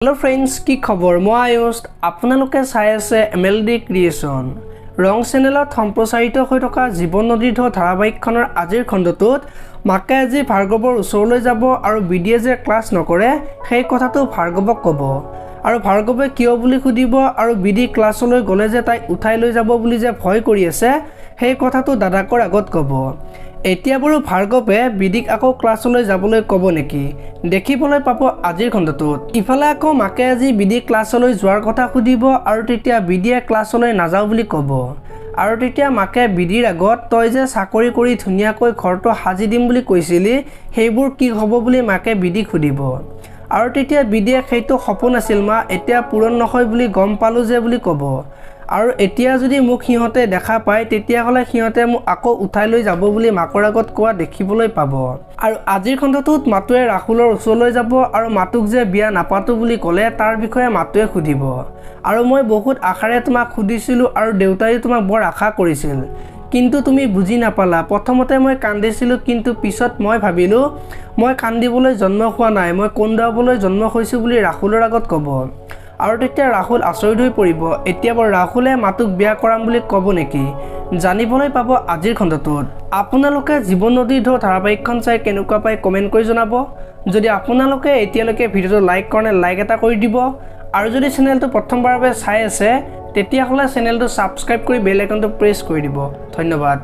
Hello friends की खबर मैं आयुष आपनालोके चाই আছে MLD Creation रंग चेनेলত सम्प्रसारित হৈ থকা জীবন নদীৰ ঢৌ ধাৰাবাহিকখনৰ আজিৰ খণ্ডটোত মাকে আজি ভাৰ্গৱৰ ওচৰলৈ যাব আৰু বিডিয়ে যে ক্লাছ নকৰে সেই কথাটো ভাৰ্গৱক ক'ব আৰু ভাৰ্গৱে কিয় বুলি খুদিব আৰু বিডি ক্লাছলৈ গলে যে তাই উঠাই লৈ যাব বুলি যে ভয় কৰি আছে সেই কথাটো দাদাকৰ আগত ক'ব এতিয়া বাৰু ভাৰ্গৱে বিডিক আকৌ ক্লাছলৈ যাবলৈ ক'ব নেকি দেখিবলৈ পাব আজিৰ খণ্ডটোত ইফালে আকৌ মাকে আজি বিডি ক্লাছলৈ যোৱাৰ কথা খুদিব আৰু তেতিয়া বিডিয়ে ক্লাছলৈ নাযাও বুলি ক'ব আৰু তেতিয়া মাকে বিডিৰ আগত তই যে চাকৰি কৰি ধুনিয়াকৈ ঘৰটো হাজি দিম বুলি কৈছিলি সেইবোৰ কি হ'ব বুলি মাকে বিডি খুদিব আৰু তেতিয়া বিডিয়ে সেইটো সপোন আছিল মা এতিয়া পূৰণ নহয় বুলি গম পালো যে বুলি ক'ব আৰু এতিয়া যদি মোক সিহঁতে দেখা পায় তেতিয়া হলে সিহঁতে মোক আকৌ উঠাই লৈ যাব বুলি মাকৰ আগত কোৱা দেখিবলৈ পাব আৰু আজিৰ খণ্ডটোত মাতুৱে ৰাহুলৰ ওচৰলৈ যাব আৰু মাতুক যে বিয়া নাপাতো বুলি ক'লে তাৰ বিষয়ে মাতুৱে খুদিব আৰু মই বহুত আশাৰে তোমাক খুদিছিলো আৰু দেউতাই তোমাক বৰ আশা কৰিছিল কিন্তু তুমি বুজি নাপালা প্ৰথমতে মই কান্দিছিলো কিন্তু পিছত মই ভাবিলো মই কান্দিবলৈ জন্ম হোৱা নাই মই কন্দাবলৈ জন্ম হৈছো বুলি ৰাহুলৰ আগত ক'ব আৰু তেতিয়া ৰাহুল আচৰিত হৈ পৰিব এতিয়া বৰ ৰাহুলে মাতুক বিয়া কৰাম বুলি ক'ব নেকি জানিবলৈ পাব আজিৰ খণ্ডটোত আপোনালোকে জীবন নদীৰ ঢৌ ধাৰাবাহিকখন চাই কেনেকুৱা পাই কমেন্ট কৰি জনাব যদি আপোনালোকে এতিয়ালৈকে ভিডিঅটো লাইক কৰে লাইক এটা কৰি দিব আৰু যদি চেনেলটো প্ৰথমবাৰৰ বাবে চাই আছে তেতিয়া হলে চেনেলটো সাবস্ক্ৰাইব কৰি বেল আইকনটো প্ৰেছ কৰি দিব ধন্যবাদ।